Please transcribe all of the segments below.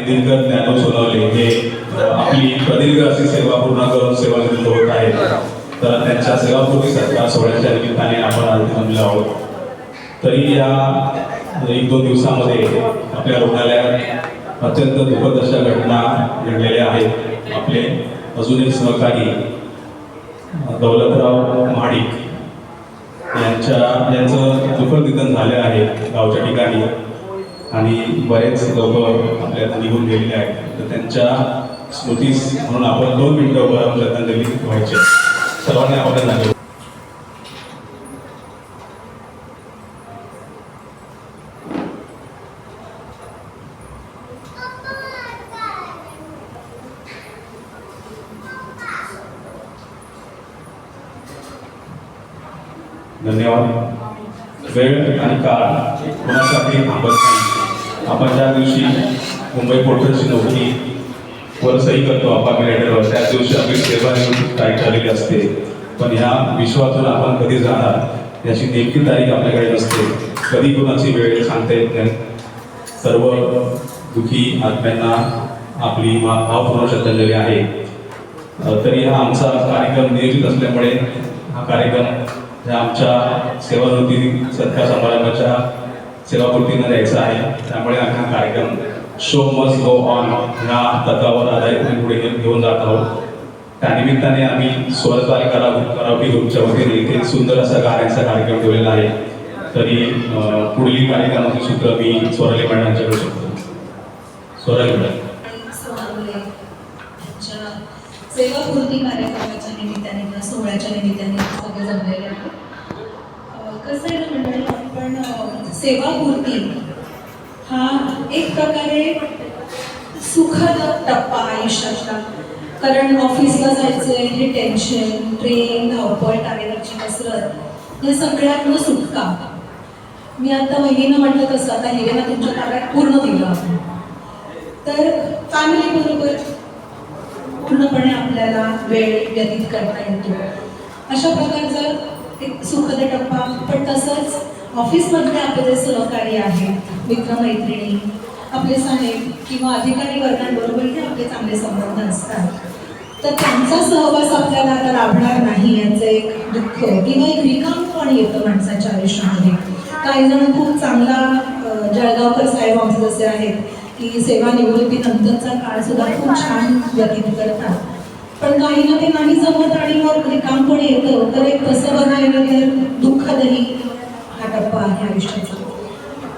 दिनकर ज्ञानोबा सोनवणे हे आपली प्रदीर्घ अशी सेवा पूर्ण करून सेवानिवृत्त होत आहेत. तर त्यांच्या सेवापूर्ती सत्कार सोहळ्याच्या निमित्ताने आपण आज जमलो आहोत. तरी या 1-2 दिवसामध्ये आपल्या रुग्णालयात अत्यंत दुःखद अशा घटना घडलेल्या आहेत. आपले अजून एक सहकारी दौलतराव महाडिक यांचं दुःखद निधन झाले आहे गावच्या ठिकाणी आणि बरेच लोक आपल्याला निघून गेलेले आहेत. तर त्यांच्या स्मृतीस म्हणून आपण 2 मिनिटं उभं श्रद्धांजली व्हायचे. सर्वांनी आपण लागलो. धन्यवाद. वेळ आणि काळ कोणासाठी थांबत नाही. आपण ज्या दिवशी मुंबई पोर्टलची नोकरी वर सही करतो अपॉइंटमेंट लेटरवर, त्याच दिवशी आपली सेवा निवडणूक तारीख ठरलेली असते. पण ह्या विश्वातून आपण कधी जाणार याची नेमकी तारीख आपल्याकडे नसते. कधी कोणाची वेळ सांगता येत नाही. सर्व दुःखी आत्म्यांना आपली भावपूर्ण श्रद्धांजली आहे. तरी हा आमचा कार्यक्रम नियोजित असल्यामुळे हा कार्यक्रम आमच्या सेवानिवृत्ती सत्कार समारंभाच्या सेवापूर्तीनं द्यायचा आहे. त्यामुळे आम्ही हा कार्यक्रम शो मस्ट गो ऑन ह्या तत्वावर आधारित पुढे घेऊन जात आहोत. त्यानिमित्ताने आम्ही स्वरताल करावी ग्रुपच्या वतीने इथे सुंदर असा गाण्याचा कार्यक्रम ठेवलेला आहे. तरी पुढील कार्यक्रमाचे सूत्र मी स्वराली मॅडमांच्याकडे शिकतो. स्वराली मॅडम. सेवापूर्ती कार्यक्रमाच्या निमित्ताने किंवा सोहळ्याच्या निमित्ताने सगळे जमलेले आहेत. कसं आहे ना मंडळी, आपण सेवापूर्ती हा एक प्रकारे सुखद टप्पा आयुष्यातला. कारण ऑफिसला जायचंय हे टेन्शन, ट्रेन, धावपळ, टाळेवरची कसरत या सगळ्यातनं सुटका. मी आता वहिनीनं म्हटलं तसं आता हिरेला तुमच्या ताब्यात पूर्ण दिलं. तर फॅमिली बरोबर पूर्णपणे आपल्याला वेळ व्यतीत करता येतो. अशा प्रकारचा एक सुखद टप्पा. पण तसंच ऑफिसमधले आपले जे सहकारी आहेत, मित्रमैत्रिणी, आपले साहेब किंवा अधिकारी वर्गांबरोबरही आपले चांगले संबंध असतात. तर त्यांचा सहवास आपल्याला आता लाभणार नाही याचं एक दुःख किंवा एक रिकामपण येतं माणसाच्या आयुष्यामध्ये. काही जण खूप चांगला जळगावकर साहेब आमचे जसे आहेत की सेवानिवृत्तीनंतरचा काळ सुद्धा खूप छान व्यतीत करतात. पण काहींना ते नाही जमत आणि मग रिकाम पण येतं. तर एक तसं बघायला तर दुःखदही हा टप्पा आहे आयुष्याचा.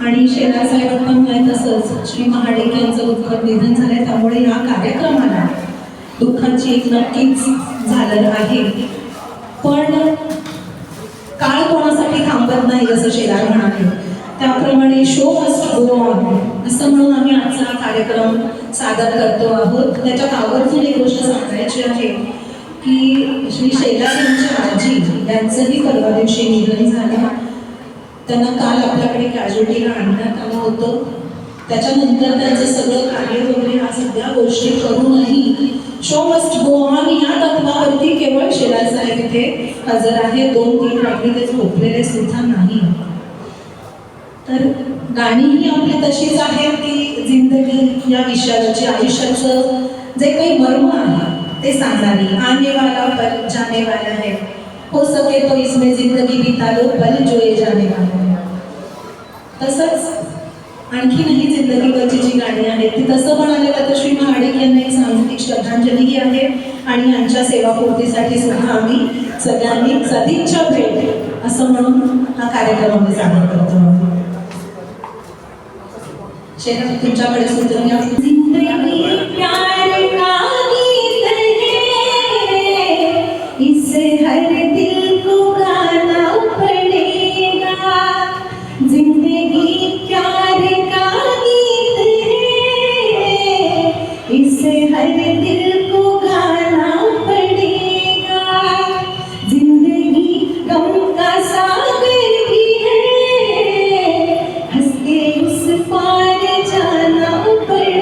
आणि शेलार साहेबांना माहीत तसंच श्री महाडिक यांचं दुःखद निधन झालंय. त्यामुळे या कार्यक्रमाला दुःखाची एक नक्कीच झालेलं आहे. पण काळ कोणासाठी थांबत नाही असं शेलार म्हणाले. त्याप्रमाणे शो मस्ट गो ऑन असं म्हणून आम्ही आजचा कार्यक्रम सादर करतो आहोत. त्याच्यात आवर्जून एक गोष्ट सांगायची आहे की श्री शेलार यांच्या आजी यांचंही परवा दिवशी निधन झालं. त्यांना काल आपल्याकडे कॅज्युअल्टीला आणण्यात आलं होतं. त्याच्यानंतर त्यांचं सगळं कार्य वगैरे ह्या सगळ्या गोष्टी करूनही शो मस्ट गो ऑन या तत्वावरती केवळ शेलार साहेब इथे हजर आहे. 2-3 रात्री ते झोपलेले सुद्धा नाही. तर गाणीही आपली तशीच आहेत की जिंदगी या विषयावरची आयुष्याचं जे काही मर्म आहे ते सांगणारी. आने वाला पल जाने वाला है, हो सके तो इसमें जिंदगी बिता लो पल जो ये जाने वाला है. तसंच आणखीनही जिंदगीवरची जी गाणी आहेत ती तसं म्हणाले तर श्री महाडिक यांना एक सामाजिक श्रद्धांजलीही आहे. आणि यांच्या सेवापूर्तीसाठी सुद्धा आम्ही सगळ्यांनी सदिच्छा भेट असं म्हणून हा कार्यक्रम आम्ही सादर करतो. शेखर तुमच्याकडे सूत्र घ्या. जिंदगी प्यार का गीत है, इसे हर दिल को गाना पड़ेगा. जिंदगी प्यार का गीत है, इसे हर दिल को गाना पड़ेगा. जिंदगी गम का सागर भी है, हंस के उस पार जाना पड़ेगा.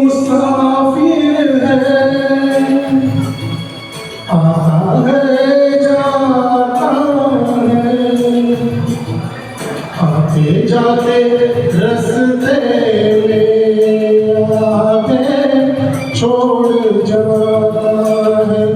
मुसाफिर है, आता है जाता है, आते जाते रस्ते में आके छोड़ जाता है।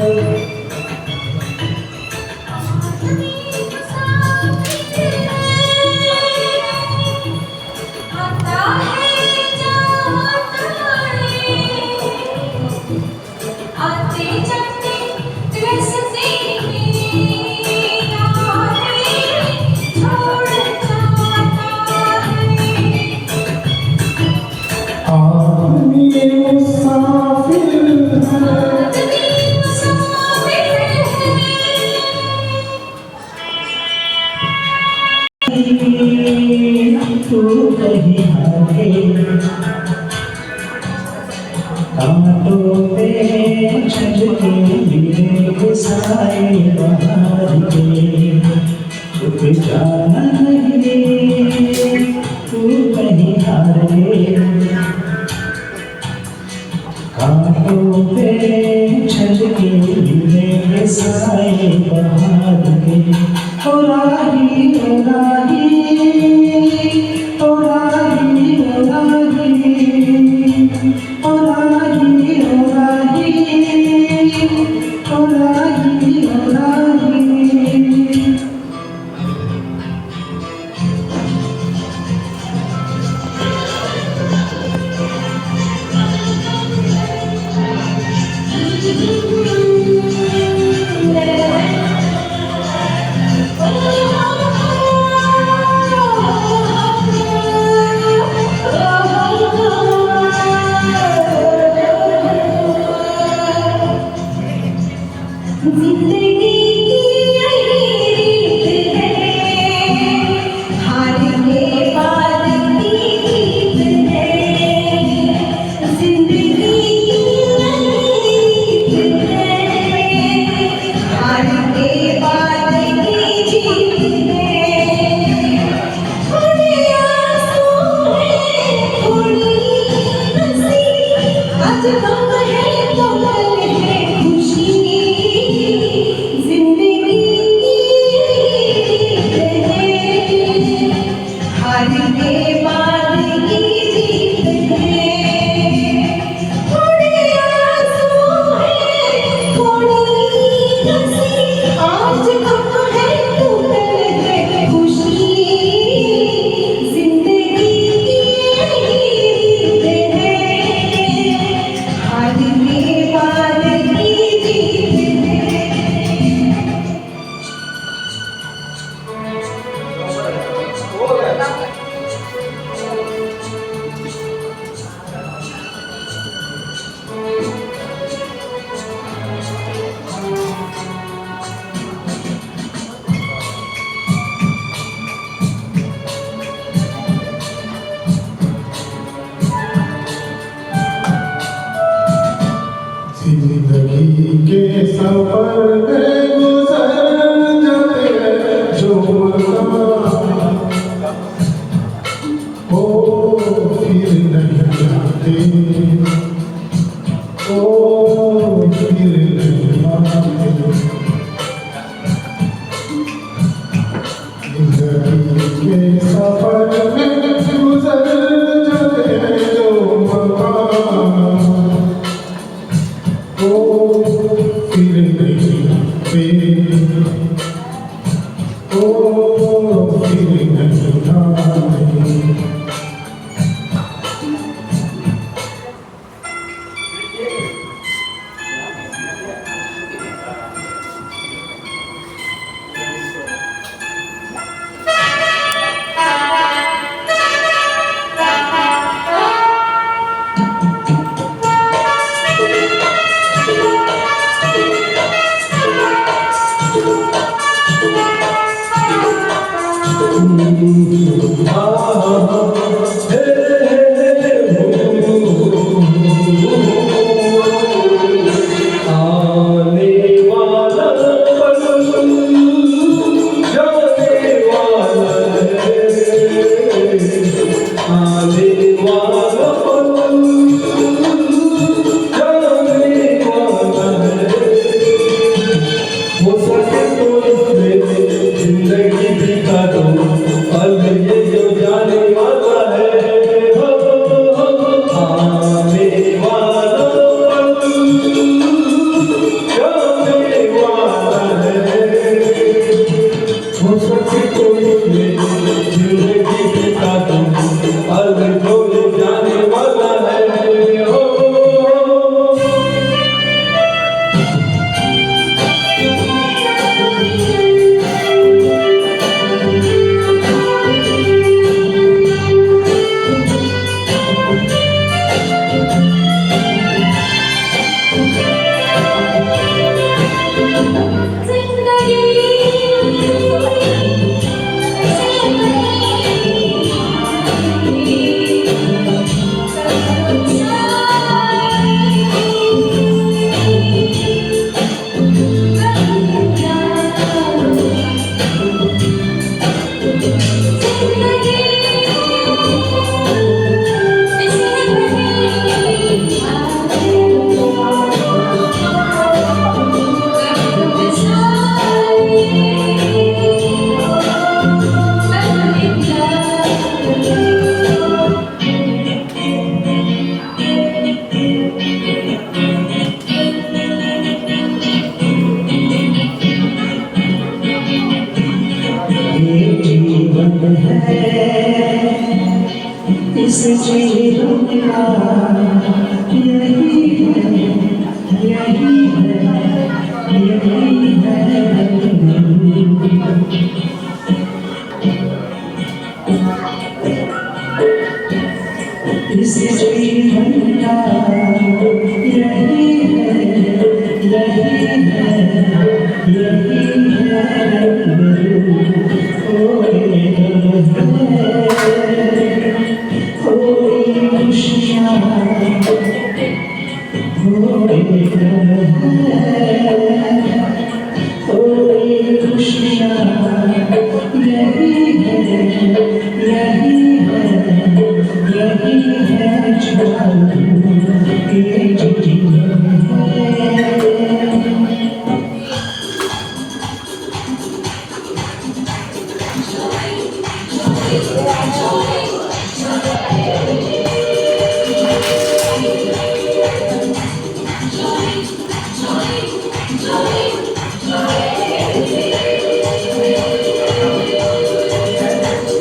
आदमी मुसाफिर है, तू कहीं आगे कांटों पे चल के मेरे साए बाहर के रुक जाना नहीं, तू कहीं हारे कांटों पे चल के मेरे साए बाहर के। ओ राही ओ राही ओ राही ओ राही ओ राही ओ राही ओ राही ओ राही। जिंदगी की यही रीत है, हारने बाद की जीत है। जिंदगी की यही रीत है, हारने बाद की जीत है। थोड़ी आंसू है थोड़ी हंसी, आज गम है तो कल है खुशी। जिंदगी है हारने बाद की जीत है। थोड़े आंसू है थोड़ी हंसी, आज गम है तो कल है खुशी। जिंदगी है हारने बाद की जीत है। जिंदगी के सफर में गुजर जाते जो मकाम, वो फिर नहीं आते, वो फिर नहीं आते। जिंदगी के सफर में गुजर जाते जो मकाम, ओ फिर नहीं आते, ओ फिर नहीं आते। इस जीवन का यही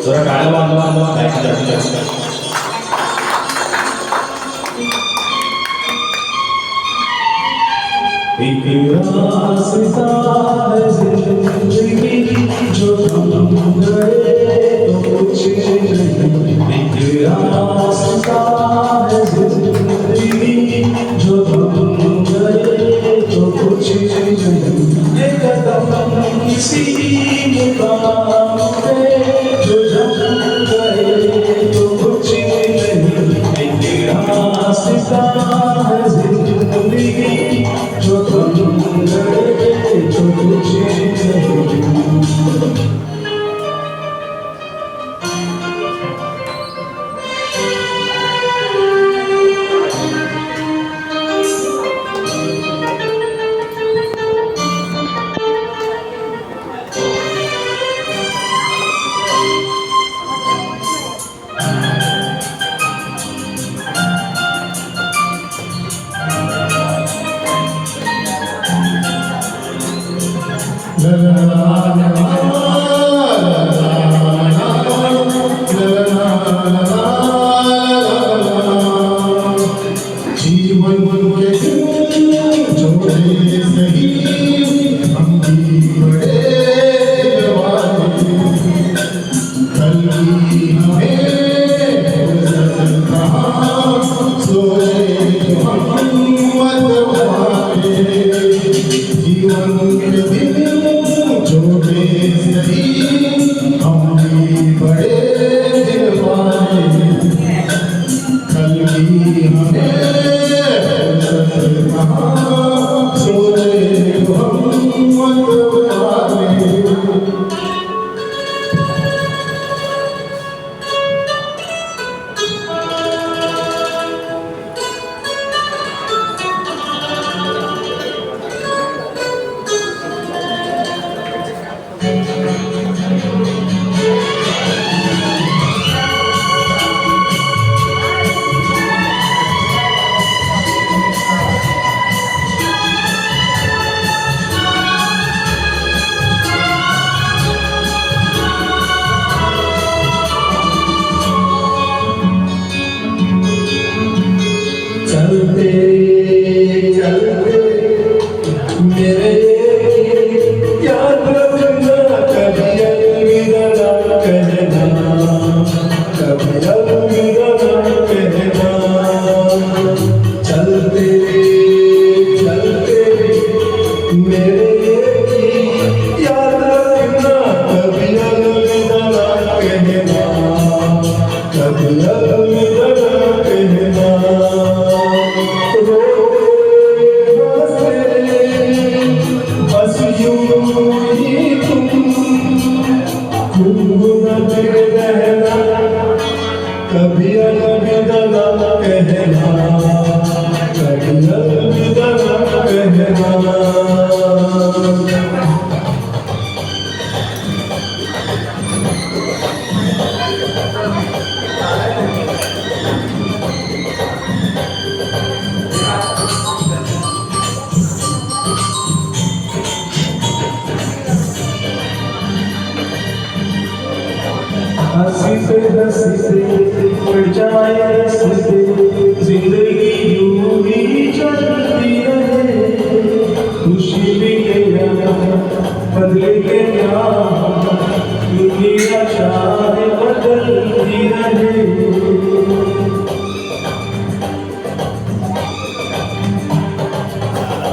जरा टाळ्या बांधवा काय जास्तीत जास्त एक रास्ता है जिंदगी जो हम गए तो कुछ नहीं। एक रास्ता है जिंदगी जो हम गए तो कुछ नहीं। एक कदम किसी मुकाम पे जो हम गए तो कुछ नहीं। एक रास्ता है जिंदगी जो हम गए तो कुछ नहीं। जीवन के जोड़े सही हम भी बड़े कल की हमें कहाँ सोए हम मतवाले। जीवन के दिन जोड़े सही हम भी बड़े दिलवाले। कल की हमें कहाँ सोए हम मतवाले। चलते चलते मेरे याद रखना कभी अलविदा ना कहना। कभी अलविदा ना कहना। चलते चलते मेरे याद रखना कभी अलविदा ना कहना। कभी अलविदा ना कहना। बस यूं ही तुम गुनगुनाते रहना। कभी अलविदा ना कहना। कभी अलविदा ना कहना। हंसी से बढ़ जाए हंसते जिंदगी यूं ही चलती रहे खुशी भी क्या बदले के क्या दुनिया चाहे बदलती रहे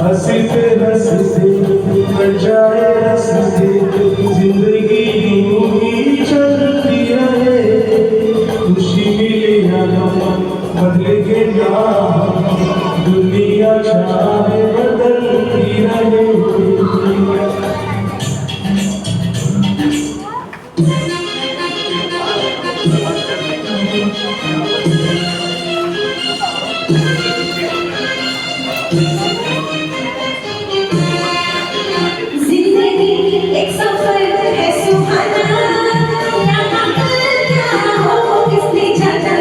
हंसते हंसते बढ़ जाए हंसते जिंदगी यूं ही चलती रहे खुशी मिले ना बदले के ना दुनिया चाहे बदलती रहे जिंदगी एक सफर है सुहाना, यहाँ कल क्या हो किसने जाना।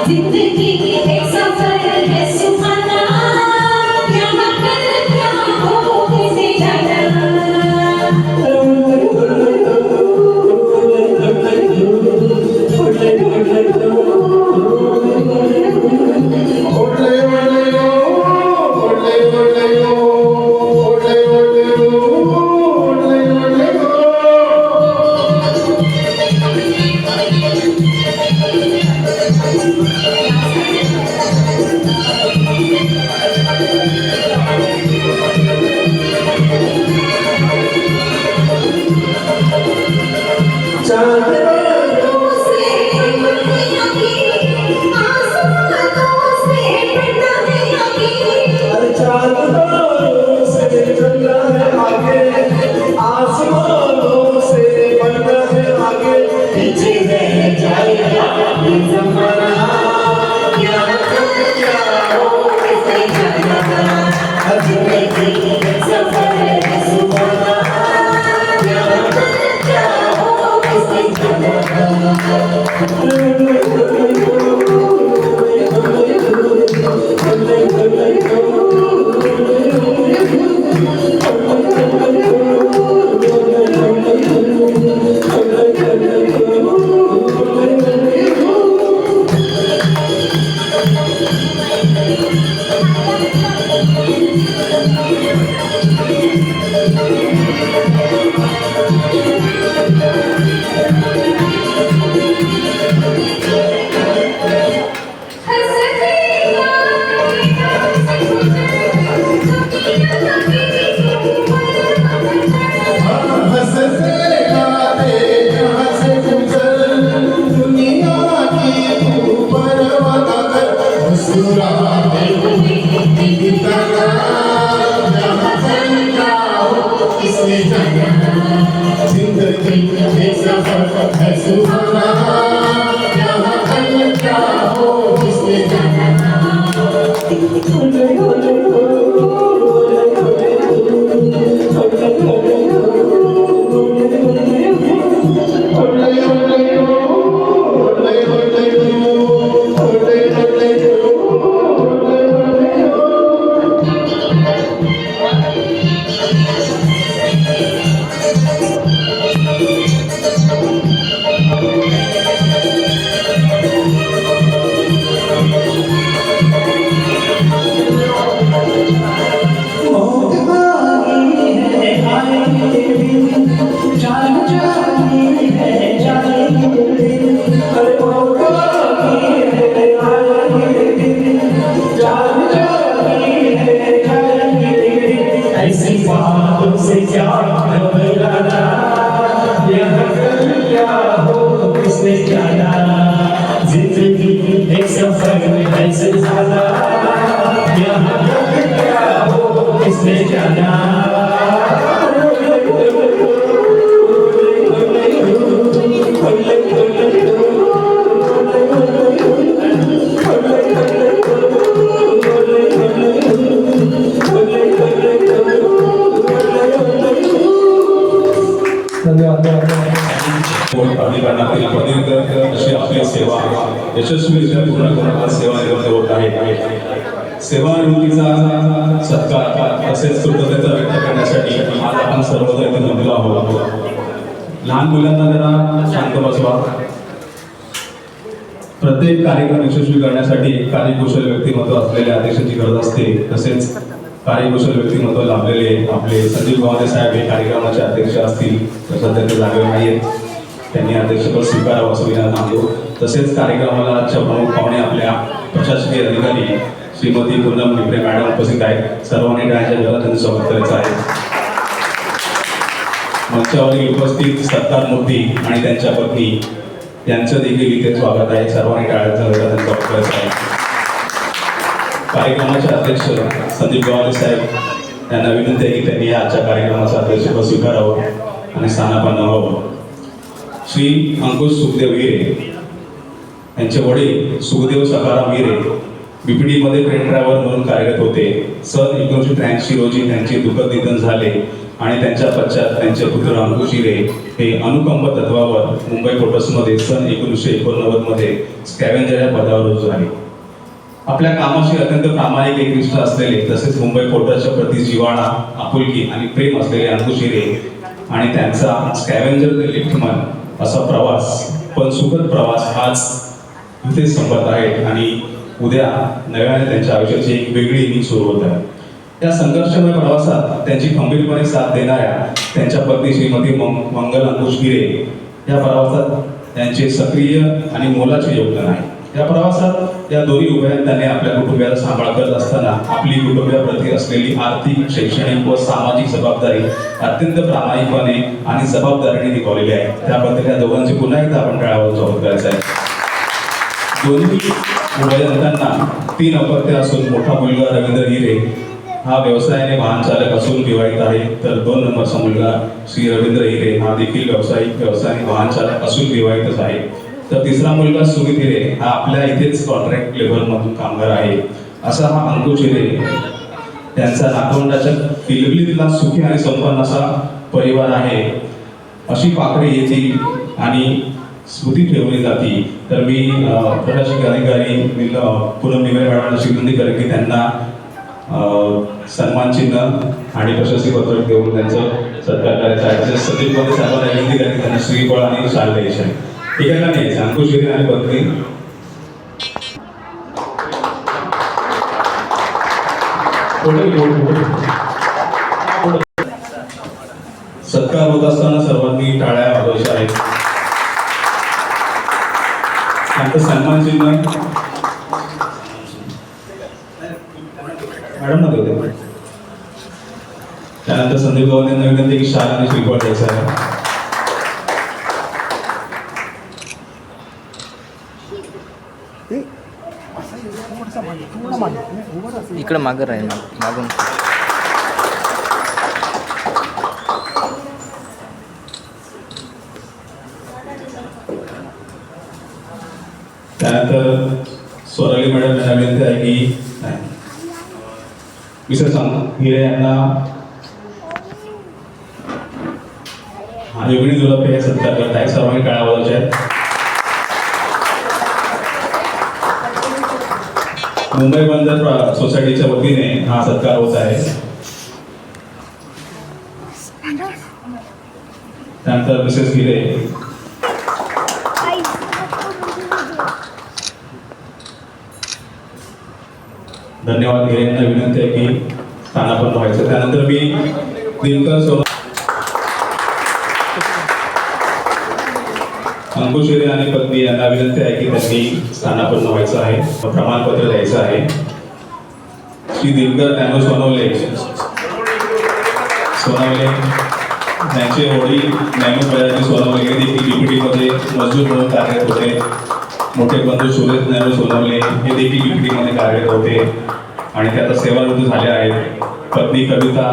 जिंदगी एक सफर है सुहाना, यहाँ कल क्या हो किसने जाना। जिंदगी एक सफर है सुहाना, यहाँ कल क्या हो किसने जाना। प्राधिकरणातील प्रदीर्घ अशी आपली सेवा यशस्वीरित्या पूर्ण करण्याला सेवा निवृत्त होत आहे. सेवानिवृत्तीचा सत्कार तसेच कृतज्ञता व्यक्त करण्यासाठी आज आपण सर्वजण इथे जमलो आहोत. लहान मुलांना जरा शांत बसवा. प्रत्येक कार्यक्रम यशस्वी करण्यासाठी कार्यकुशल व्यक्तिमत्व असलेल्या अध्यक्षाची गरज असते. तसेच कार्यकुशल व्यक्तिमत्व लाभलेले आपले संदीप गव्हाणे साहेब हे कार्यक्रमाचे अध्यक्ष असतील तर सध्या ते जागेवर नाहीत. त्यांनी अध्यक्षपद स्वीकारावं असं विनंती मागतो. तसेच कार्यक्रमाला आजच्या प्रमुख पाहुणे आपल्या प्रशासकीय अधिकारी श्रीमती पूनम निपरे मॅडम उपस्थित आहेत. सर्वांनी टाळ्यांच्या गजरात त्यांचं स्वागत करायचं आहे. मंचावरील उपस्थित सत्कार मूर्ती आणि त्यांच्या पत्नी यांचं देखील इथे स्वागत आहे. सर्वांनी टाळ्यांच्या गजरात त्यांचं स्वागत करायचं आहे. कार्यक्रमाचे अध्यक्ष संदीप गव्हाणे साहेब यांना विनंती आहे की त्यांनी आजच्या कार्यक्रमाचं अध्यक्षपद स्वीकारावं आणि स्थानापन्न व्हावं. श्री अंकुश सुखदेव हिरे यांचे वडील सुखदेव सखाराम हिरे बीपीडीमध्ये ट्रेन ड्रायव्हर म्हणून कार्यरत होते. सन 1983 रोजी त्यांचे दुःखद निधन झाले आणि त्यांच्या पश्चात त्यांचे पुत्र अंकुश हिरे हे अनुकंप तत्वावर मुंबई पोर्ट्समध्ये सन 1989 मध्ये स्कॅव्हेंजर या पदावर रुजू झाले. आपल्या कामाशी अत्यंत प्रामाणिक एकनिष्ठ असलेले तसेच मुंबई पोर्टच्या प्रति जिव्हाळा, आपुलकी आणि प्रेम असलेले अंकुश हिरे आणि त्यांचा स्कॅव्हेंजर ते लिफ्टमन असा प्रवास, पण सुखद प्रवास आज इथे संपत आहे आणि उद्या नव्याने त्यांच्या आयुष्याची एक वेगळी इनिंग सुरू होत आहे. या संघर्षमय प्रवासात त्यांची खंबीरपणे साथ देणाऱ्या त्यांच्या पत्नी श्रीमती मंगल अंकुश हिरे या प्रवासात त्यांचे सक्रिय आणि मोलाचे योगदान आहे. या प्रवासात या दोन्ही उभयतांनी आपल्या कुटुंबियाचा सांभाळ करत असताना आपली कुटुंबियाप्रती असलेली आर्थिक, शैक्षणिक व सामाजिक जबाबदारी अत्यंत प्रामाणिकपणे आणि जबाबदारीने निभावलेली आहे. त्याबद्दल या दोघांचे पुन्हा एकदा आपण टाळ्यावर स्वागत करायचं आहे. दोन्ही उभयतांना 3 अपत्य असून मोठा मुलगा रवींद्र हिरे हा व्यवसायाने वाहन चालक असून विवाहित आहे, तर 2 नंबरचा मुलगा श्री रवींद्र हिरे हा देखील व्यवसायाने वाहन चालक असून विवाहितच आहे. तर 3रा मुलगा सुमित हिरे हा आपल्या इथेच कॉन्ट्रॅक्ट लेबरमधून कामगार आहे. असा हा अंकुश हिरे त्यांचा नातवंडाच्या किलबिलीतला सुखी आणि संपन्न असा परिवार आहे. अशी पाकळी येते आणि स्मृती ठेवली जाते. तर मी प्रशासकीय अधिकारी पूनम निमरे मॅडमला विनंती करेन की त्यांना सन्मान चिन्ह आणि प्रशस्ती पत्रक देऊन त्यांचं सत्कार करायचा आहे. तसेच संदीप गव्हाणे साहेबांना विनंती करेन त्यांना श्रीफळ आणि शाल द्यायचे आहे. ठीक आहे का नाही? अंकुश हिरे आणि पत्नी सत्कार होत असताना सर्वांनी टाळ्या वाजवायच्या आहेत. त्यांचं सन्मान चिन्ह मॅडम ना देऊ. त्यानंतर संदीप गव्हाणे विनंती की शाल आणि श्रीफळ द्यायचं आहे. इकडे मागं राहील मागून. त्यानंतर स्वराली मॅडम यांना विनंती आहे की मिसेस हिरे यांना योगिनी दुलपे सत्कार करत आहे. सर्वांनी टाळ्या वाजवायच्या आहेत. मुंबई बंदर सोसायटीच्या वतीने हा सत्कार होत आहे. त्यानंतर मिसेस हिरे धन्यवाद. हिरे यांना विनंती आहे की स्थानापन्न व्हायचं. त्यानंतर मी दिनकर सोनवणे, अंकुश हिरे आणि पत्नी यांना विनंती आहे की त्यांनी स्थानापन्न व्हायचं आहे, प्रमाणपत्र द्यायचं आहे. श्री दिनकर ज्ञानू सोनवणे त्यांचे वडील ज्ञानू बळाजी सोनवणे हे देखील बीपीडीमध्ये मजदूर म्हणून कार्यरत होते. मोठे बंधू सुरेश ज्ञानू सोनवणे हे देखील बीपीडीमध्ये कार्यरत होते आणि ते आता सेवानिवृत्त झाले आहेत. पत्नी कविता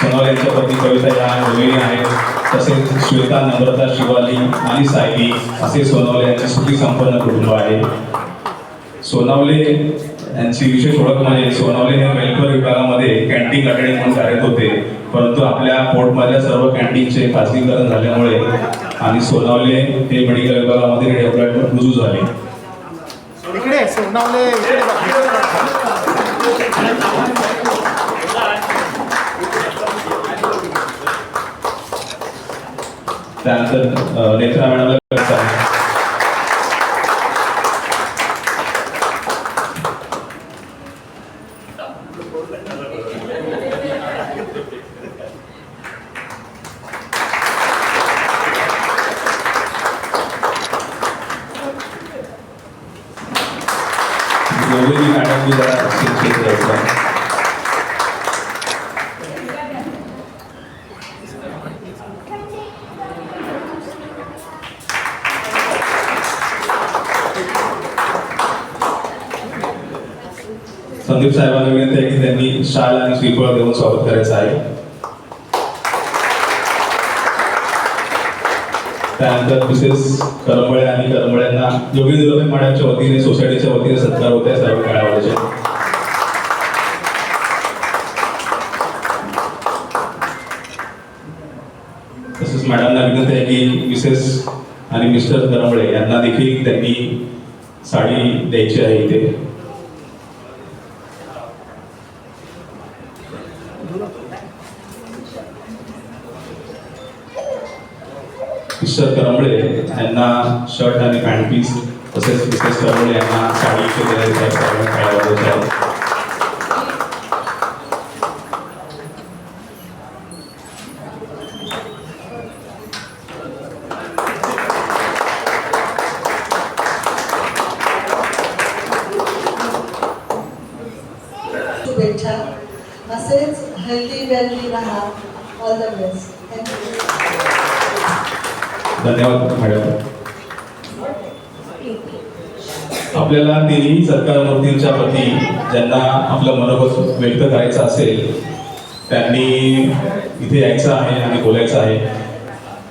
सोनवणे यांच्या पत्नी कविता या रोहिणी आहेत. तसेच श्वेता, नम्रता, शिवाली आणि सायली असे सोनवणे यांचे सुखी संपन्न कुटुंब आहे. सोनवणे यांची विशेष ओळख म्हणजे सोनवणे हे वेलफेअर विभागामध्ये कॅन्टीन अटेंडंट म्हणून कार्यरत होते, परंतु आपल्या पोर्टमधल्या सर्व कॅन्टीनचे खाजगीकरण झाल्यामुळे आणि सोनवणे हे मेडिकल विभागामध्ये डेव्हलपमेंट रुजू झाले. त्यानंतर नेत्रा मॅडमला करायचं आहे. योगिनी मॅडमनी जरा स्टेज द्यायचं आहे. संदीप साहेबांना विनंती आहे की त्यांनी शाल आणि श्रीफळ देऊन स्वागत करायचं आहे. त्यानंतर मिसेस करंबळे आणि करंबळ्यांना योगिनी दुर्वे मॅडमच्या वतीने सोसायटीच्या वतीने सत्कार होत आहे सर्व खेळाडूंचे. तसेच मॅडमना विनंती आहे की मिसेस आणि मिस्टर करंबळे यांना देखील त्यांनी साडी द्यायची आहे इथे. मिस्टर करंबळे यांना शर्ट आणि पॅन्ट पीस तसेच मिसेस करंबळे यांना साडी देण्याचे आहे. शुभेच्छा. असेच हेल्दी वेल्दी राहा. All the best. थँक्यू. धन्यवाद मॅडम. आपल्याला तिन्ही सरकार मूर्तींच्या वती ज्यांना आपलं मनोगत व्यक्त करायचं असेल त्यांनी इथे यायचं आहे आणि बोलायचं आहे.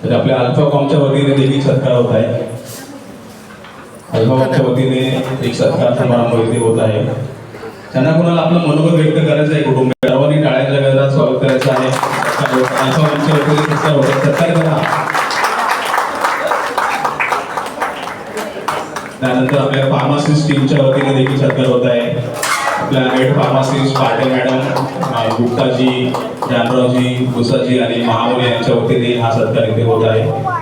तर आपल्या अल्फाकॉमच्या वतीने देखील सत्कार होत आहे. अल्फाकॉमच्या वतीने एक सत्कार समारंभ इथे होत आहे. त्यांना कोणाला आपलं मनोगत व्यक्त करायचं आहे कुटुंब सर्वांनी टाळ्यांच्या गजरात स्वागत करायचं आहे. अल्फाकॉमच्या वतीने सत्कार होत आहे. सत्कार करा. त्यानंतर आपल्या फार्मासिस्ट टीमच्या वतीने देखील सत्कार होत आहे. आपल्या हेड फार्मासिस्ट पाटे मॅडम, गुप्ताजी, जानरावजी, गुसाजी आणि महामोरे यांच्या वतीने हा सत्कार इथे होत आहे.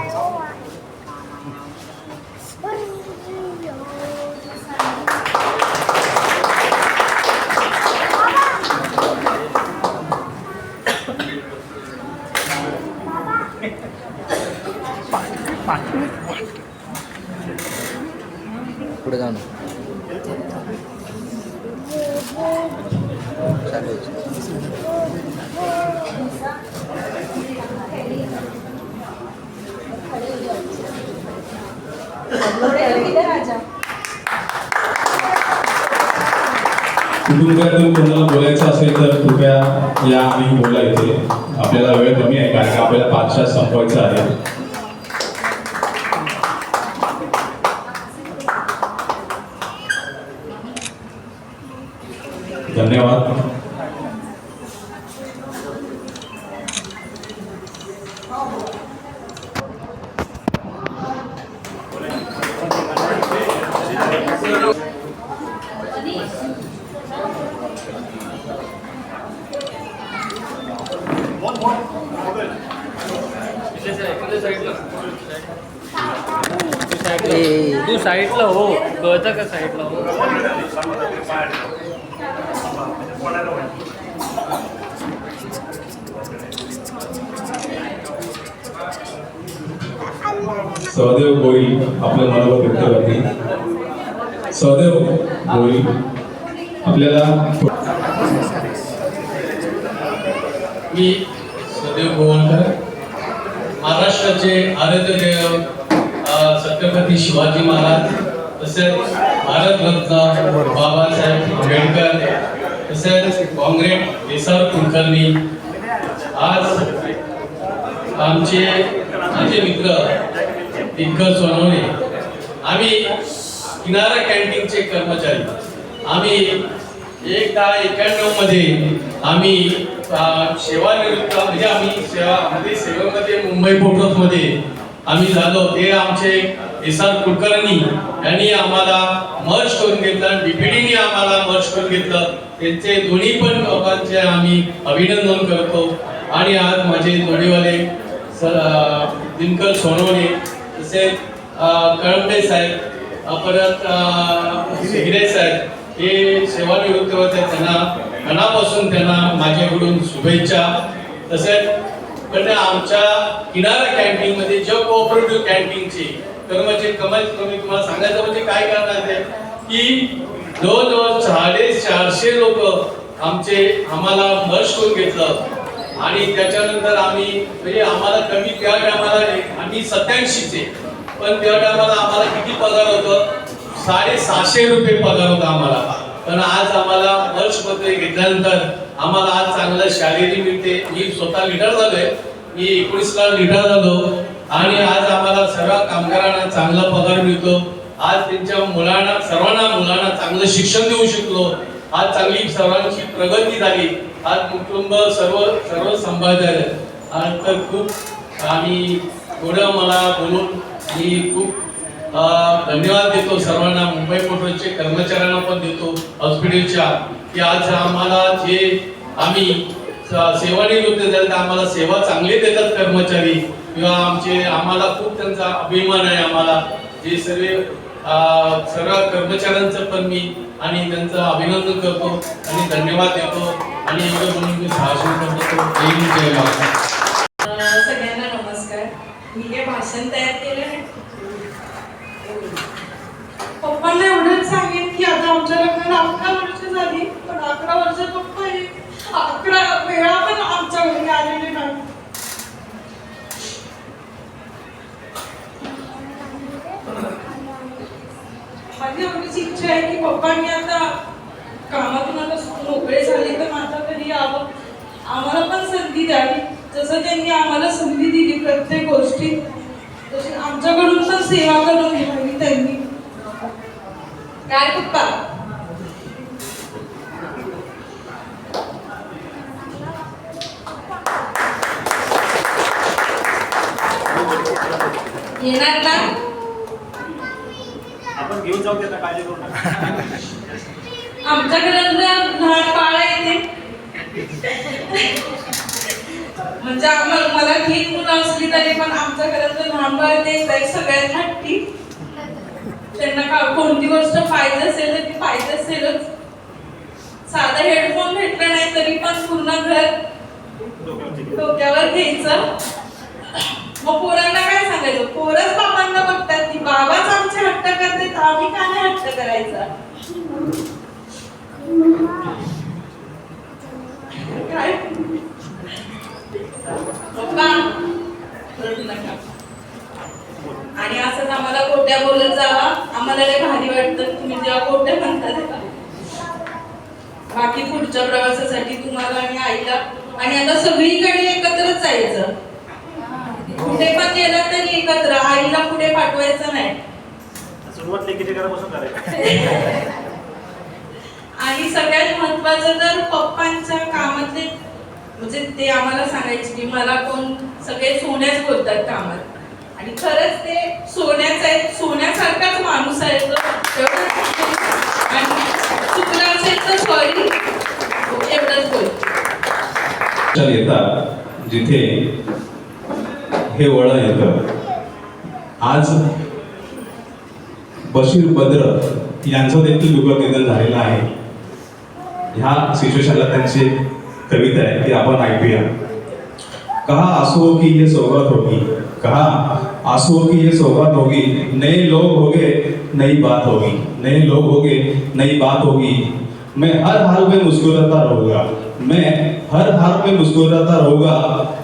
पुढे जाऊ ना. चालेल. कुटुंबातून कोणाला बोलायचं असेल तर कृपया या आणि बोला इथे. आपल्याला वेळ कमी आहे कारण की आपल्याला 5च्या संपवायचं आहे. धन्यवाद. तू साईडला हो. कळतं का साईडला हो. सहदेव गोईल आपलं मनोगत व्यक्त करतील. सहदेव गोईल आपल्याला. मी सदैव गोवळकर, महाराष्ट्राचे आराध्य दैवत छत्रपती शिवाजी महाराज, तसेच भारतरत्न बाबासाहेब आंबेडकर, तसेच काँग्रेस एस.आर. कुलकर्णी. आज आमचे मित्र दिग्गज सोनवणे, आम्ही किनारा कॅन्टीनचे कर्मचारी, आम्ही 1091 मध्ये आम्ही सेवानिवृत्त म्हणजे आम्ही सेवेमध्ये मुंबई पोर्ट ट्रस्ट मध्ये आम्ही झालो. ते आमचे एस.आर. कुलकर्णी यांनी आम्हाला मर्ज करून घेतलं, डीपीडीने आम्हाला मर्ज करून घेतलं. त्यांचे दोन्ही पण लोकांचे आम्ही अभिनंदन करतो. आणि आज माझे जोडीवाले दिनकर सोनवणे, तसेच कळंबे साहेब, परत हिरे साहेब हे सेवानिवृत्त होते, त्यांना मनापासून त्यांना माझ्याकडून शुभेच्छा. तसेच पण आमच्या किनारा कॅन्टीनमध्ये जे कोऑपरेटिव्ह कॅन्टीनचे कर्मचारी कमीत कमी तुम्हाला सांगायचं म्हणजे काय करणार आहे की जवळजवळ 450 लोक आम्हाला मर्ज करून घेतलं. आणि त्याच्यानंतर आम्ही म्हणजे आम्हाला कमी त्या टायमाला आम्ही 87चे, पण त्या टायमाला आम्हाला किती पगार होतं, 750 रुपये पगार होता आम्हाला. पण आज आम्हाला मर्ज मध्ये घेतल्यानंतर आम्हाला आज चांगलं सॅलरी मिळते. मी स्वतः लीडर झालोय, मी 19ला लीडर झालो आणि आज आम्हाला सर्व कामगारांना चांगला पगार मिळतो. आज त्यांच्या सर्वांना मुलांना चांगलं शिक्षण देऊ शकलो. आज चांगली सर्वांची प्रगती झाली. आज कुटुंब सर्व सांभाळत. आज तर खूप आणि थोडं मला बोलून मी खूप धन्यवाद देतो सर्वांना, मुंबई पोर्टचे कर्मचाऱ्यांना पण देतो हॉस्पिटलच्या, की आज आम्हाला जे आम्ही सेवानिवृत्त झाले आम्हाला सेवा चांगली देतात कर्मचारी किंवा आम्हाला खूप त्यांचा अभिमान आहे. आम्हाला जे सर्व कर्मचाऱ्यांचं पण मी आणि त्यांचं अभिनंदन करतो आणि धन्यवाद देतो. आणि एवढं म्हणून मी भाषण करतो. जय हिंद, जय महाराष्ट्र. सगळ्यांना नमस्कार. मी हे भाषण तयार केलं नाही. पप्पांना एवढंच सांगेन की आता आमच्या लग्नाला 11 वर्ष झाली, पण 11 वर्ष पप्पा 11 वेळा पण आमच्या घरी आलेले नाही. माझी एवढीच इच्छा आहे की पप्पांनी आता कामातून आता मोकळे झाले तर माझ्या घरी यावं, आम्हाला पण संधी द्यावी. जसं त्यांनी आम्हाला संधी दिली प्रत्येक गोष्टीत, तशी आमच्याकडून पण सेवा करून घ्यावी त्यांनी. काय पप्पा? येणार ना? आपण घेऊन जाऊ त्याला, काळजी करू नका. आमच्या घरातलं लहान बाळ आहे ते, म्हणजे मला 3 मुलं असली तरी पण आमच्या घरातलं लहान बाळ ते सगळ्यात हट्टी. त्यांना कोणती गोष्ट पाहिजे असेल तर ती पाहिजे असेलच. साधा हेडफोन भेटला नाही तरी पण पूर्ण घर डोक्यावर घ्यायचं. मग पोरांना काय सांगायचं, पोरच बाबांना बघतात की बाबाच आमचे हट्ट करते तर आम्ही का नाही हट्ट करायचा. काय पप्पा रडू नका. आणि असंच आम्हाला कोट्या बोलत जावा. आम्हाला लय भारी वाटतं तुम्ही जेव्हा कोट्या म्हणता तेव्हा. बाकी पुढच्या प्रवासासाठी तुम्हाला आणि आईला आणि आता सगळीकडे एकत्रच जायचं. कुठे पण गेलं तरी एकत्र, आईला पुढे पाठवायचं नाही. सुरुवात लेकीच्या घरापासून करायची. आणि सगळ्यात महत्वाचं तर पप्पांच्या कामातले म्हणजे ते आम्हाला सांगायचे की मला कोण सगळे सोन्याच बोलतात कामात, आणि खरंच ते सोन्याच आहे, सोन्यासारखाच माणूस आहे तो. आणि चुकलं असेल तर सॉरी, एवढंच बोल. येतात जिथे हे वळण येतं. आज बशीर बद्र यांचं देखील दुःखद निधन झालेलं आहे. ह्या सिच्युएशनला त्यांची कविता आहे ती आपण ऐकूया. कहा आंसुओं की ये सौगात होगी, कहा आंसुओं की ये सौगात होगी, नए लोग होगे नई बात होगी, नए लोग होगे नई बात होगी. मैं हर हाल में मुस्कुराता रहूंगा, मैं हर हाल में मुस्कुराता रहूंगा,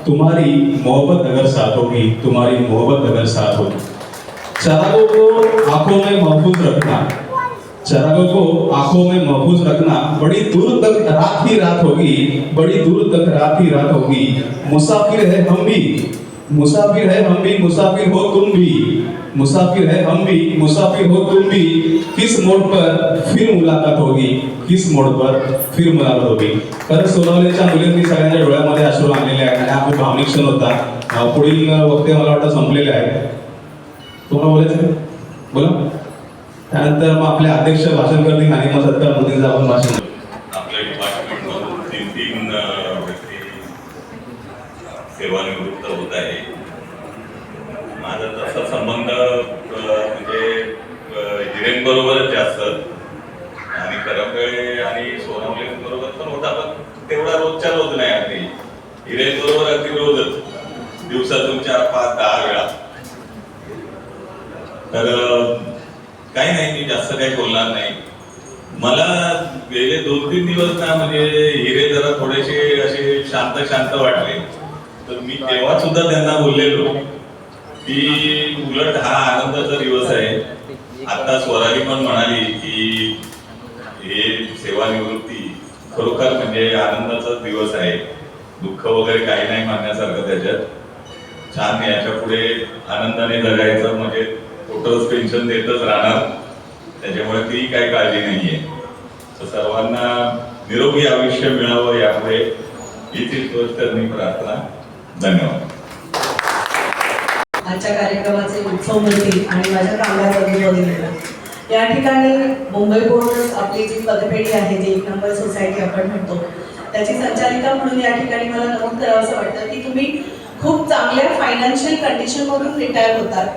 तुम्हारी मोहब्बत अगर साथ होगी, तुम्हारी मोहब्बत अगर साथ होगी. चरागों को आंखों में महफूज रखना, चरागों को आंखों में महफूज रखना, बड़ी दूर तक रात ही रात होगी, बड़ी दूर तक रात ही रात होगी. मुसाफिर है हम भी, मुसाफिर है हम भी, मुसाफिर हो तुम भी, मुसाफिर है हम भी, मुसाफिर हो तुम भी. किस मोड़ पर फिर मुलाकात होगी, किस मोड़ पर फिर मुलाकात होगी. खरं सोनवलेच्या मुलींनी सगळ्यांच्या डोळ्यामध्ये अश्रू आणलेले आहेत आणि हा खूप भावनिक क्षण होता. पुढील वक्ते मला वाटतं संपलेले आहेत. तुम्हाला बोलायचं बोला. त्यानंतर मग आपले अध्यक्ष भाषण करतील आणि मग सत्कार मोदींचं आपण भाषण. आपल्या 3 व्यक्ती सेवानिवृत्त होत आहे. माझा तसा संबंध म्हणजे हिरेंबरोबरच जास्त आणि करंबळे आणि सोनवणे पण होता, पण तेवढा रोजच्या रोज नाही. अगदी हिरेंबरोबर अगदी रोजच, दिवसातून 4-5-10 वेळा. तर काही नाही, मी जास्त काही बोलणार नाही. मला गेले 2-3 दिवस ना म्हणजे हिरे जरा थोडेसे असे शांत शांत वाटले. तर मी तेव्हा सुद्धा त्यांना बोललेलो की उलट हा आनंदाचा दिवस आहे. आता स्वराली पण म्हणाली की हे सेवानिवृत्ती खरोखर म्हणजे आनंदाचा दिवस आहे. दुःख वगैरे काही नाही मानण्यासारखं त्याच्यात. छान याच्या पुढे आनंदाने जगायचं, म्हणजे टोटल पेन्शन देतच राहणार, त्याच्यामुळे ती काही काळजी नाहीये. तर सर्वांना निरोगी आयुष्य मिळावं यापुढे हीच ईश्वर चरणी प्रार्थना. धन्यवाद. आजच्या कार्यक्रमाचे उत्सव मंत्री आणि माझ्या कामगार बंधू या ठिकाणी मुंबई पोर्ट आपली जी पदपेढी आहे, जी 1 नंबर सोसायटी आपण म्हणतो, त्याची संचालिका म्हणून या ठिकाणी मला नमूद करावं असं वाटतं की तुम्ही खूप चांगल्या फायनान्शियल कंडिशनमधून रिटायर होतात.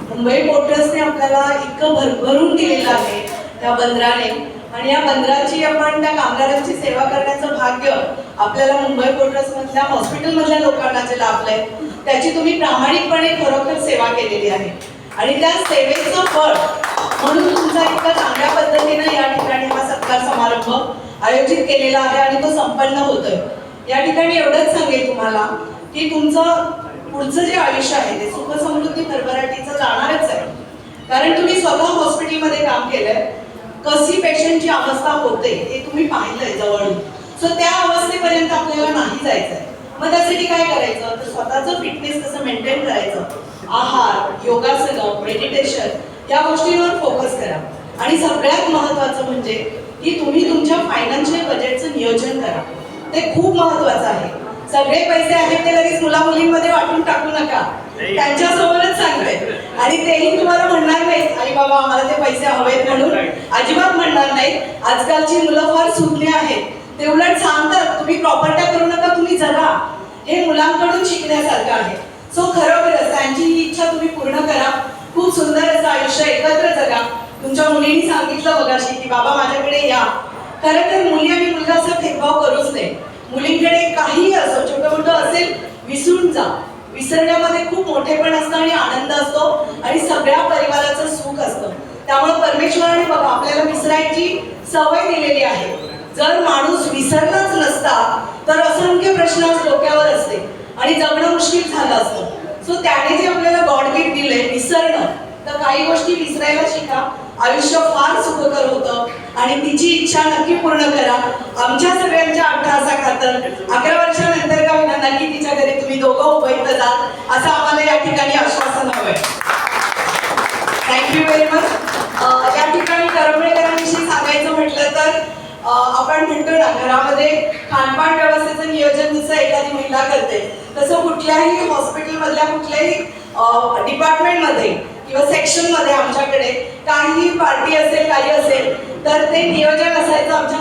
मुंबई पोर्टर्सने आपल्याला इतकं भरभरून दिलेलं आहे त्या बंदराने, आणि या बंदराची आपण त्या कामगारांची सेवा करण्याचं भाग्य आपल्याला मुंबई पोर्टर्समधल्या हॉस्पिटलमधल्या लोकांना जे लाभलंय त्याची तुम्ही प्रामाणिकपणे खरोखर सेवा केलेली आहे. आणि त्या सेवेचं फळ म्हणून तुमचा इतका चांगल्या पद्धतीने या ठिकाणी हा सत्कार समारंभ आयोजित केलेला आहे आणि तो संपन्न होतोय. या ठिकाणी एवढंच सांगेल तुम्हाला की तुमचं पुढचं जे आयुष्य आहे ते सुख समृद्धी भरभराटीचं जाणारच आहे. कारण तुम्ही स्वतः हॉस्पिटलमध्ये काम केलंय, कशी पेशंटची अवस्था होते हे तुम्ही पाहिलंय जवळून. सो त्या अवस्थेपर्यंत आपल्याला नाही जायचंय. मग त्यासाठी काय करायचं, तर स्वतःचं फिटनेस कसं मेंटेन करायचं, आहार, योगासनं, मेडिटेशन या गोष्टींवर फोकस करा. आणि सगळ्यात महत्त्वाचं म्हणजे की तुम्ही तुमच्या फायनान्शियल बजेटचं नियोजन करा. ते खूप महत्त्वाचं आहे. सगळे पैसे आहेत ते लगेच मुला मुलींमध्ये वाटून टाकू नका, त्यांच्यासमोरच सांगते. आणि तेही तुम्हाला म्हणणार नाहीत आई बाबा आम्हाला ते पैसे हवेत म्हणून, अजिबात म्हणणार नाहीत. आजकालची मुलं फार सुज्ञ आहेत, ते उलट सांगतात तुम्ही प्रॉपर्ट्या करू नका, तुम्ही जगा. हे मुलांकडून शिकण्यासारखं आहे. सो खरोखरच त्यांची ही इच्छा तुम्ही पूर्ण करा. खूप सुंदर असं आयुष्य एकत्र जगा. तुमच्या मुलींनी सांगितलं बघाशी की बाबा माझ्याकडे या. खरं तर मुली आणि मुलगा असा भेदभाव करूच नये. मुलींकडे काहीही असो, छोटं मोठं असेल, विसरून जा. विसरण्यामध्ये खूप मोठेपण असतं आणि आनंद असतो आणि सगळ्या परिवाराचं सुख असतं. त्यामुळे परमेश्वराने बघा आपल्याला विसरायची सवय दिलेली आहे. जर माणूस विसरलाच नसता तर असंख्य प्रश्न डोक्यावर असते आणि जगणं मुश्किल झालं असतं. सो त्याने जे आपल्याला गॉड गिफ्ट दिले विसरणं, तर काही गोष्टी विसरायला शिका. आयुष्य फार सुखकर होतं आणि तिची इच्छा नक्की पूर्ण करा. आमच्या सगळ्यांच्या अट्टहासा खातर 11 वर्षानंतर का होईना नक्की तिच्या घरी तुम्ही दोघं उभं जाल असं आम्हाला या ठिकाणी आश्वासन हवंय. Thank you very much. या ठिकाणी करंबळेकरांविषयी सांगायचं म्हटलं तर आपण म्हणतो ना घरामध्ये खानपान व्यवस्थेचं नियोजन जसं एखादी महिला करते तसं कुठल्याही हॉस्पिटलमधल्या कुठल्याही डिपार्टमेंटमध्ये किंवा सेक्शनमध्ये आमच्याकडे काही पार्टी असेल काही असेल तर ते नियोजन असायचं आमच्या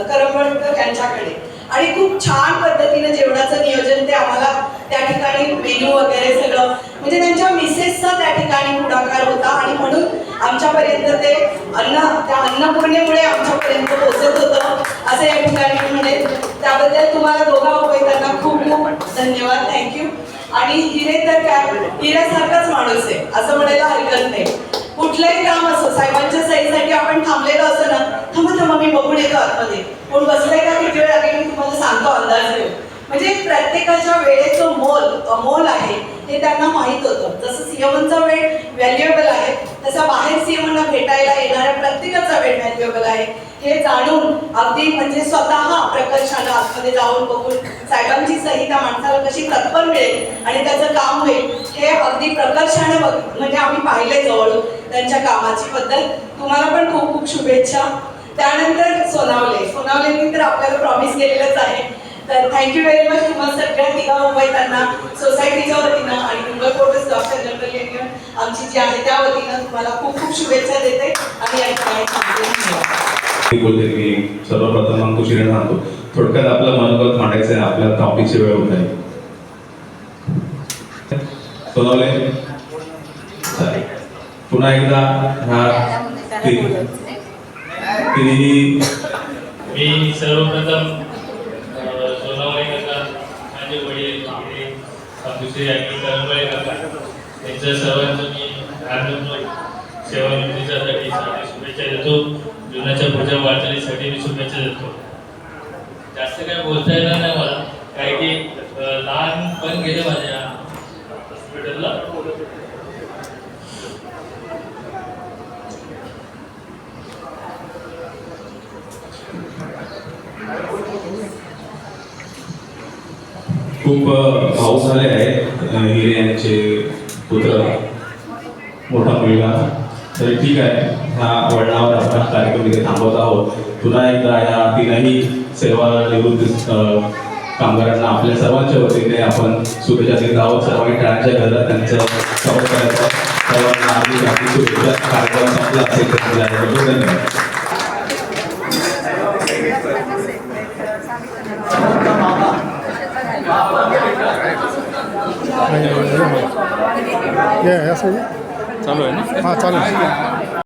करंबळकर यांच्याकडे. आणि खूप छान पद्धतीने जेवणाचं नियोजन ते आम्हाला त्या ठिकाणी मेनू वगैरे सगळं म्हणजे त्यांच्या मिसेसचा त्या ठिकाणी पुढाकार होता आणि म्हणून आमच्यापर्यंत ते त्या अन्नपूर्णेमुळे आमच्यापर्यंत पोहोचत होतं असं या ठिकाणी मी म्हणेन. त्याबद्दल तुम्हाला दोघा उपयोगांना खूप खूप धन्यवाद. थँक्यू. आणि हिरे तर काय हिऱ्यासारखाच माणूस आहे असं म्हणायला हरकत नाही. कुठलंही काम असो साहेबांच्या सहीसाठी आपण थांबलेलो असतो ना, थांबा मी बघून येतो आतमध्ये, कोण बसलंय का किती वेळ लागेल मी तुम्हाला सांगतो अंदाज घेऊ. म्हणजे प्रत्येकाच्या वेळेचं मोल आहे हे त्यांना माहीत होतं. जसं सीएमचा वेळ व्हॅल्युएबल आहे तसा बाहेर सीएमना भेटायला येणाऱ्या प्रत्येकाचा वेळ व्हॅल्युएबल आहे हे जाणून अगदी म्हणजे स्वतः प्रकर्षानं आतमध्ये जाऊन बघून साहेबांची सही त्या माणसाला कशी तत्पर मिळेल आणि त्याचं काम होईल हे अगदी प्रकर्षानं म्हणजे आम्ही पाहिले जवळून त्यांच्या कामाची बद्दल. तुम्हाला पण खूप खूप शुभेच्छा. त्यानंतर सोनावलेंनी तर आपल्याला प्रॉमिस केलेलंच आहे. तर थँक्यू व्हेरी मच. तुम्हाला सगळ्या तिघा मुंबईतांना सोसायटीच्या वतीनं आणि Mumbai porters doctor general union आमची जी आहे त्या वतीनं तुम्हाला खूप खूप शुभेच्छा देते आणि या ठिकाणी बोलते की सर्वप्रथम अंकुशीने सांगतो थोडक्यात आपलं मनोगत मांडायचं आहे, आपल्या टॉपिकची वेळ होत आहे. सोनवणे चालेल. पुन्हा एकदा ह्या तिन्ही मी सर्वप्रथम सोनावणे काका, माझे वडील दुसरे करंबळे काका यांच्या सर्वांचं मी सेवानिवृत्तीसाठी शुभेच्छा देतो. जीवनाच्या पुढच्या वाटचालीसाठी मी शुभेच्छा देतो. जास्त काय बोलता येणार नाही मला, काय की लहान पण गेले माझ्या हॉस्पिटलला. खूप भाऊ झाले आहेत हिरे यांचे पुत्र, मोठा मुलगा. तरी ठीक आहे, ह्या वळणावर आपण कार्यक्रम इथे थांबवत आहोत. पुन्हा एकदा या तीनही सेवानिवृत्त कामगारांना आपल्या सर्वांच्या वतीने आपण शुभेच्छा देत आहोत. सर्वांनी टाळ्यांच्या घरात त्यांचं स्वागत करायचं. सर्वांना आपली शुभेच्छा. कार्यक्रम संपला असेल तर धन्यवाद. चालू आहे ना? हां चालू आहे.